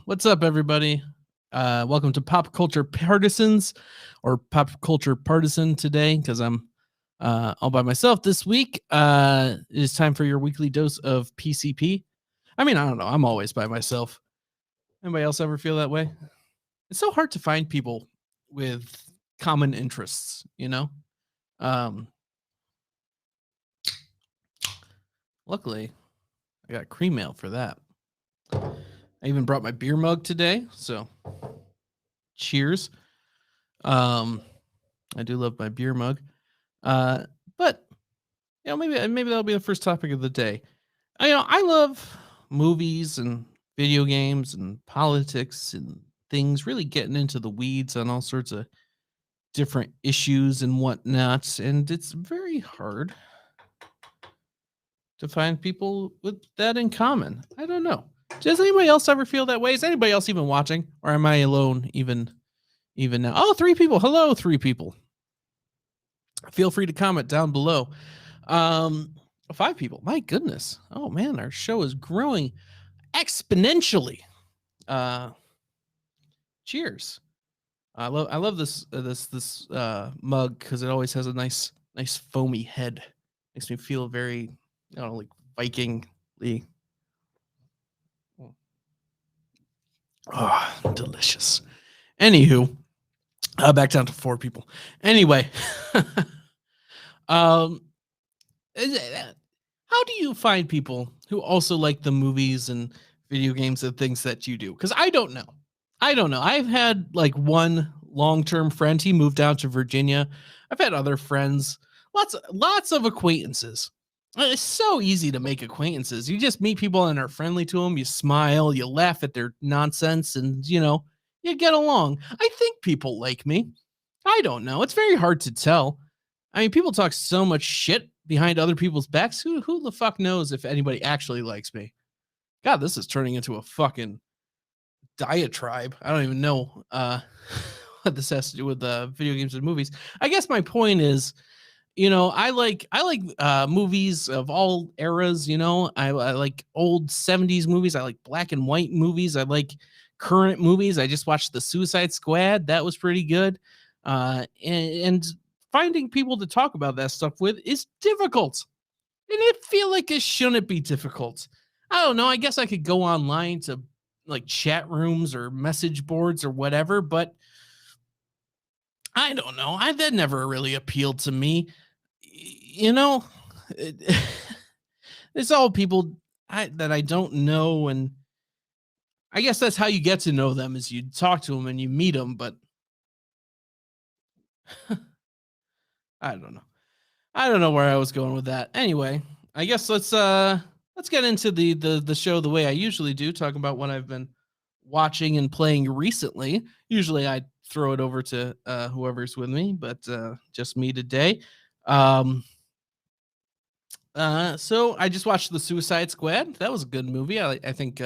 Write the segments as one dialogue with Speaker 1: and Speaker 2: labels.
Speaker 1: What's up, everybody? Welcome to Pop Culture Partisans, or Pop Culture Partisan today, because I'm all by myself this week. It is time for your weekly dose of PCP. I mean, I don't know. I'm always by myself. Anybody else ever feel that way? It's so hard to find people with common interests, you know? Um, Luckily, I got cream mail for that. I even brought my beer mug today, so cheers. I do love my beer mug. But maybe that'll be the first topic of the day. I love movies and video games and politics and things, really getting into the weeds on all sorts of different issues and whatnot. And it's very hard to find people with that in common. I don't know. Does anybody else ever feel that way? Is anybody else even watching? Or am I alone even now? Oh, 3 people. Hello, 3 people. Feel free to comment down below. 5 people. My goodness. Oh man, our show is growing exponentially. Cheers. I love this mug because it always has a nice foamy head. Makes me feel very, like Vikingly. Oh, delicious. Anywho, back down to 4 people. Anyway, how do you find people who also like the movies and video games and things that you do? Because I don't know. I've had like one long-term friend. He moved down to Virginia. I've had other friends, lots of acquaintances. It's so easy to make acquaintances. You just meet people and are friendly to them. You smile, you laugh at their nonsense, and you get along. I think people like me. I don't know. It's very hard to tell. I mean, people talk so much shit behind other people's backs. Who the fuck knows if anybody actually likes me? God, this is turning into a fucking diatribe. I don't even know what this has to do with video games and movies. I guess my point is, I like movies of all eras. I like old 70s movies. I like black and white movies. I like current movies. I just watched The Suicide Squad. That was pretty good. And finding people to talk about that stuff with is difficult. And I feel like it shouldn't be difficult. I don't know. I guess I could go online to like chat rooms or message boards or whatever, but I don't know. That never really appealed to me. It's all people that I don't know, and I guess that's how you get to know them, is you talk to them and you meet them. But I don't know. I don't know where I was going with that. Anyway, I guess let's get into the show the way I usually do, talk about what I've been watching and playing recently. Usually I throw it over to whoever's with me, but just me today. So I just watched The Suicide Squad. That was a good movie. I think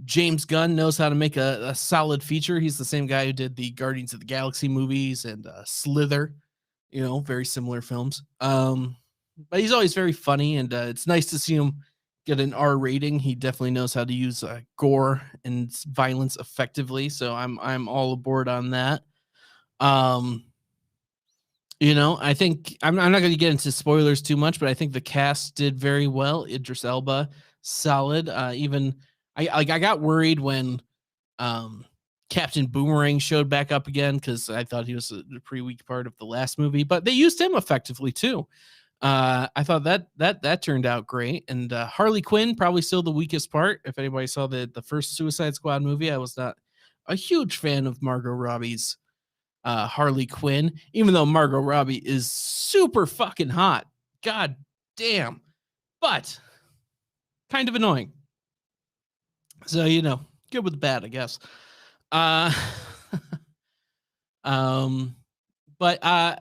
Speaker 1: James Gunn knows how to make a solid feature. He's the same guy who did the Guardians of the Galaxy movies and Slither, very similar films. But he's always very funny, and it's nice to see him get an R rating. He definitely knows how to use gore and violence effectively. So I'm all aboard on that. I think I'm not going to get into spoilers too much, but I think the cast did very well. Idris Elba, solid. Even I got worried when Captain Boomerang showed back up again, because I thought he was a pretty weak part of the last movie, but they used him effectively too. I thought that turned out great. And Harley Quinn, probably still the weakest part. If anybody saw the first Suicide Squad movie, I was not a huge fan of Margot Robbie's Harley Quinn, even though Margot Robbie is super fucking hot. God damn. But kind of annoying. So, good with the bad, I guess. But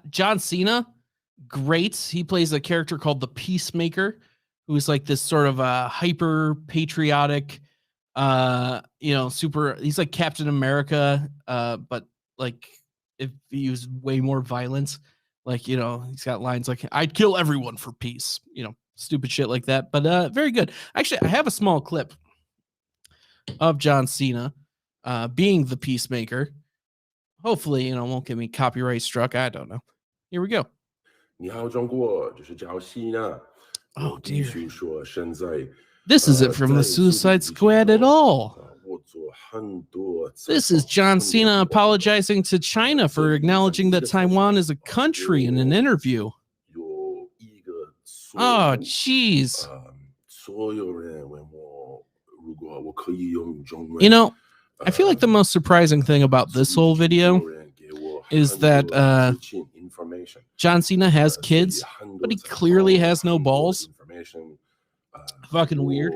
Speaker 1: John Cena, great. He plays a character called the Peacemaker, who's like this sort of hyper patriotic, super. He's like Captain America, but like if he used way more violence, like he's got lines like "I'd kill everyone for peace," stupid shit like that. But very good. Actually, I have a small clip of John Cena. being the peacemaker. Hopefully, won't get me copyright struck. I don't know. Here we go.
Speaker 2: 你好，中国，这是赵西娜。我必须说，现在
Speaker 1: This isn't from the Suicide Squad at all. This is John Cena apologizing to China for acknowledging that Taiwan is a country in an interview. Oh, jeez. I feel like the most surprising thing about this whole video is that John Cena has kids, but he clearly has no balls. Fucking weird.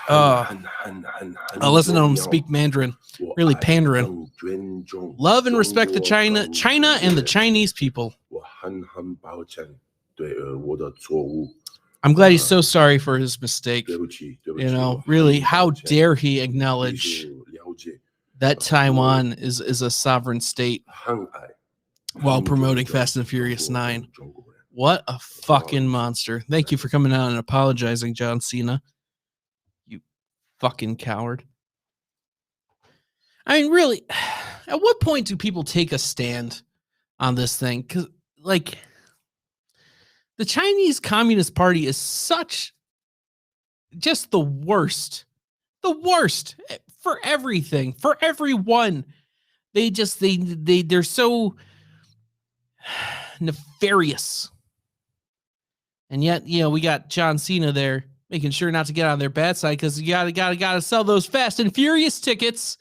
Speaker 1: I'll listen to him speak Mandarin. Really pandering. Love and respect to China and the Chinese people. I'm glad he's so sorry for his mistake. Really, how dare he acknowledge that Taiwan is a sovereign state while promoting Fast and Furious 9. What a fucking monster. Thank you for coming out and apologizing, John Cena. You fucking coward. I mean, really, at what point do people take a stand on this thing? Because, like, the Chinese Communist Party is just the worst for everything, for everyone. They're so nefarious. And yet, we got John Cena there making sure not to get on their bad side because you gotta sell those Fast and Furious tickets.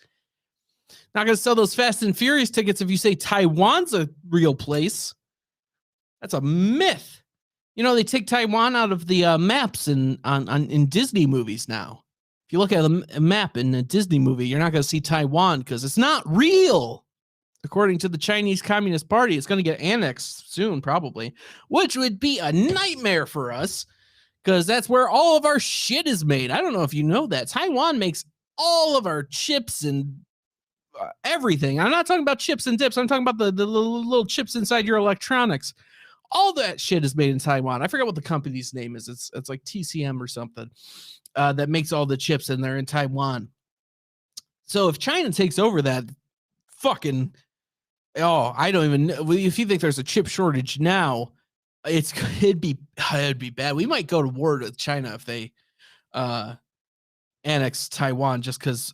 Speaker 1: Not gonna sell those Fast and Furious tickets if you say Taiwan's a real place. That's a myth. They take Taiwan out of the maps in Disney movies now. If you look at a map in a Disney movie, you're not going to see Taiwan because it's not real. According to the Chinese Communist Party, it's going to get annexed soon, probably, which would be a nightmare for us because that's where all of our shit is made. I don't know if you know that. Taiwan makes all of our chips and everything. I'm not talking about chips and dips. I'm talking about the little chips inside your electronics. All that shit is made in Taiwan. I forget what the company's name is. It's like TCM or something that makes all the chips, and they're in Taiwan. So if China takes over that, I don't even know. If you think there's a chip shortage now, it'd be bad. We might go to war with China if they annex Taiwan, just because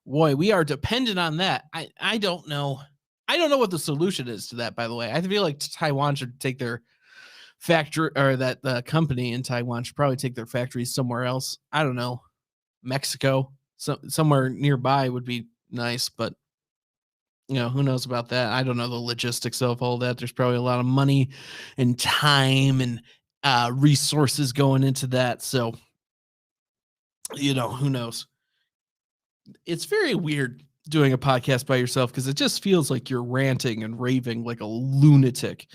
Speaker 1: we are dependent on that. I don't know. I don't know what the solution is to that, by the way. I feel like Taiwan should take their factory, or that the company in Taiwan should probably take their factories somewhere else. I don't know. Mexico, somewhere nearby would be nice, but who knows about that? I don't know the logistics of all that. There's probably a lot of money and time and resources going into that. So, who knows? It's very weird doing a podcast by yourself because it just feels like you're ranting and raving like a lunatic.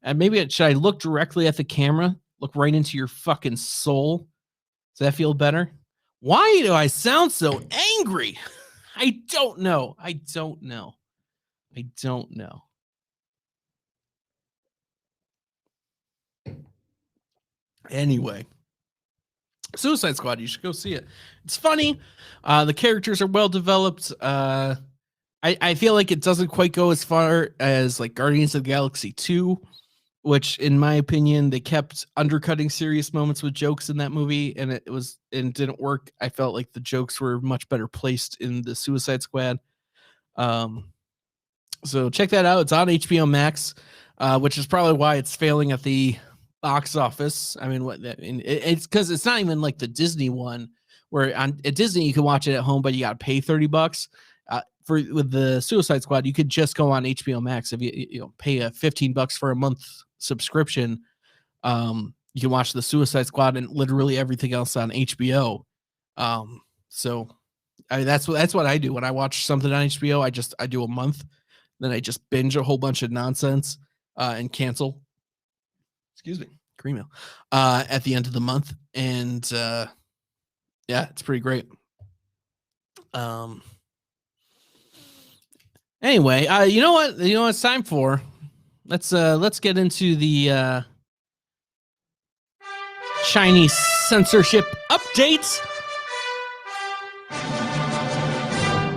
Speaker 1: And maybe should I look directly at the camera? Look right into your fucking soul? Does that feel better? Why do I sound so angry? I don't know. Anyway, Suicide Squad, you should go see it. It's funny. The characters are well developed. I feel like it doesn't quite go as far as like Guardians of the Galaxy 2, which in my opinion, they kept undercutting serious moments with jokes in that movie, and it didn't work. I felt like the jokes were much better placed in the Suicide Squad. So check that out. It's on HBO Max, which is probably why it's failing at the box office. I mean, it's because it's not even like the Disney one, where at Disney you can watch it at home, but you got to pay $30. With the Suicide Squad, you could just go on HBO Max. If you pay $15 for a month subscription, you can watch the Suicide Squad and literally everything else on HBO. So that's what I do when I watch something on HBO. I do a month, then I just binge a whole bunch of nonsense and cancel. Excuse me, cream meal at the end of the month, and yeah, it's pretty great. Anyway, you know what it's time for? Let's get into the Chinese censorship updates.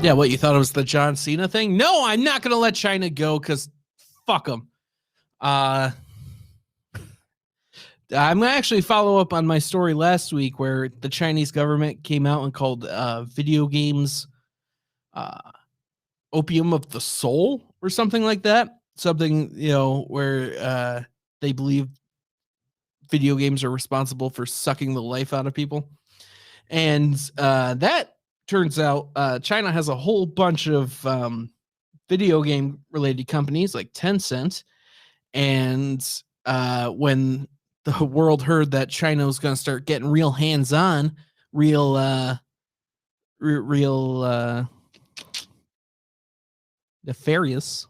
Speaker 1: Yeah, what, you thought it was the John Cena thing? No, I'm not going to let China go because fuck them. I'm going to actually follow up on my story last week where the Chinese government came out and called video games opium of the soul or something like that. Something, where they believe video games are responsible for sucking the life out of people. And that turns out China has a whole bunch of video game related companies like Tencent. And when the world heard that China was going to start getting real hands-on, real nefarious,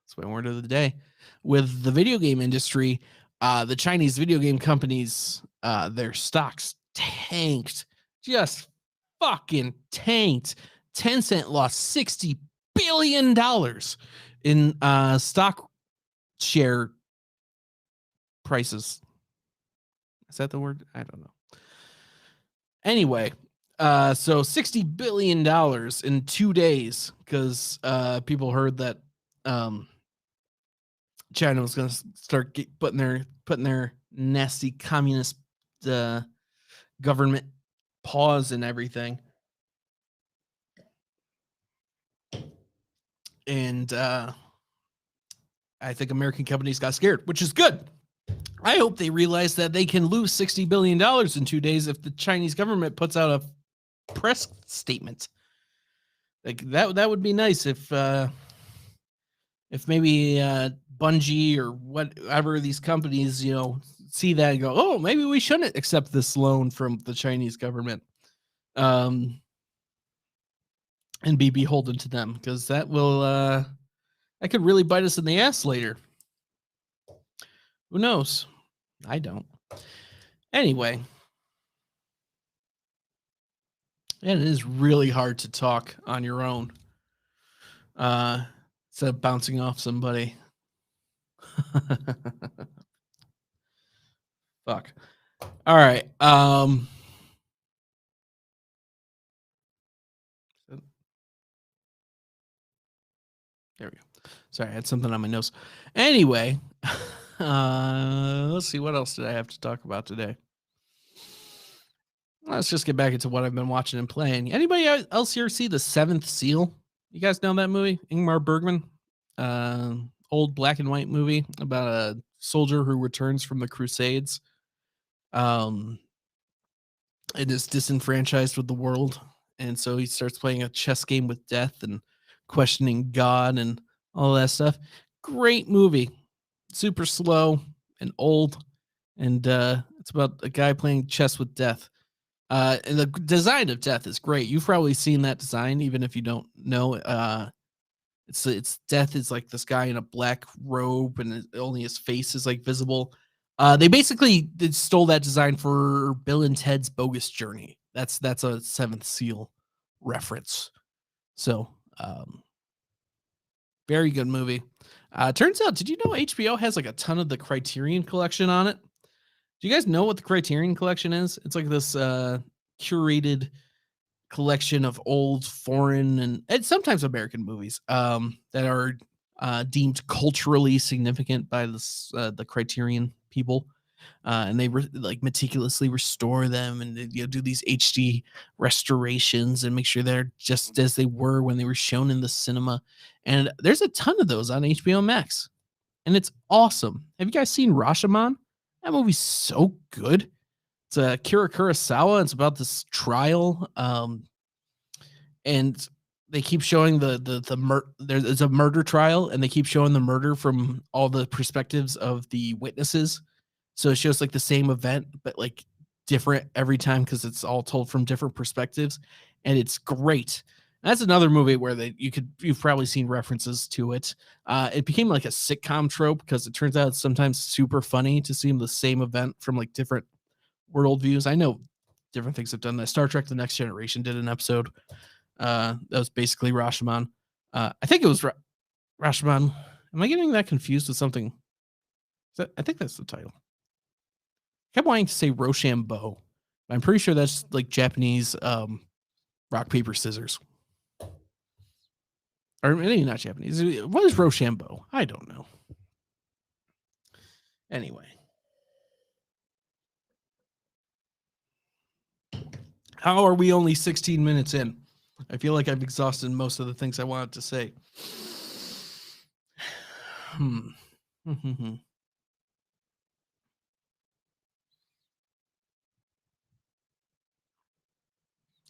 Speaker 1: that's my word of the day, with the video game industry, the Chinese video game companies, their stocks tanked, just fucking tanked. Tencent lost $60 billion in stock share prices. Is that the word? I don't know. Anyway, so $60 billion in 2 days because people heard that China was going to start putting their nasty communist government paws and everything. And I think American companies got scared, which is good. I hope they realize that they can lose $60 billion in 2 days if the Chinese government puts out a press statement. Like that would be nice if maybe Bungie or whatever these companies, see that and go, oh, maybe we shouldn't accept this loan from the Chinese government, and be beholden to them, because that could really bite us in the ass later. Who knows? I don't. Anyway, and it is really hard to talk on your own instead of bouncing off somebody. Fuck. All right. There we go. Sorry, I had something on my nose. Anyway, let's see. What else did I have to talk about today? Let's just get back into what I've been watching and playing. Anybody else here see The Seventh Seal? You guys know that movie? Ingmar Bergman? Old black and white movie about a soldier who returns from the Crusades. And is disenfranchised with the world. And so he starts playing a chess game with death and questioning God and all that stuff. Great movie. Super slow and old. And it's about a guy playing chess with death. And the design of death is great. You've probably seen that design, even if you don't know. It's death is like this guy in a black robe, and only his face is like visible. They basically stole that design for Bill and Ted's Bogus Journey. That's a Seventh Seal reference. So, very good movie. Turns out, did you know HBO has like a ton of the Criterion Collection on it? Do you guys know what the Criterion Collection is? It's like this curated collection of old foreign and sometimes American movies that are deemed culturally significant by the Criterion people, and they like meticulously restore them and do these HD restorations and make sure they're just as they were when they were shown in the cinema. And there's a ton of those on HBO Max, and it's awesome. Have you guys seen Rashomon? That movie's so good. It's Akira Kurosawa. It's about this trial, and they keep showing there's a murder trial, and they keep showing the murder from all the perspectives of the witnesses. So it shows like the same event, but like different every time because it's all told from different perspectives, and it's great. And that's another movie where you've probably seen references to it. It became like a sitcom trope because it turns out it's sometimes super funny to see the same event from like different worldviews. I know different things have done that. Star Trek: The Next Generation did an episode that was basically Rashomon. I think it was Rashomon. Am I getting that confused with something? I think that's the title. kept wanting to say Rochambeau. I'm pretty sure that's like Japanese rock, paper, scissors. Or maybe not Japanese. What is Rochambeau? I don't know. Anyway. How are we only 16 minutes in? I feel like I've exhausted most of the things I wanted to say.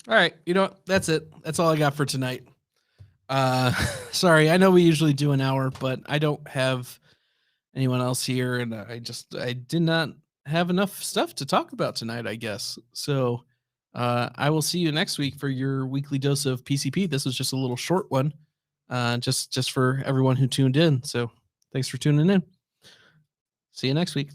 Speaker 1: All right, you know what? That's it. That's all I got for tonight. Sorry, I know we usually do an hour, but I don't have anyone else here, and I did not have enough stuff to talk about tonight, I guess. So I will see you next week for your weekly dose of PCP. This was just a little short one, just for everyone who tuned in. So thanks for tuning in. See you next week.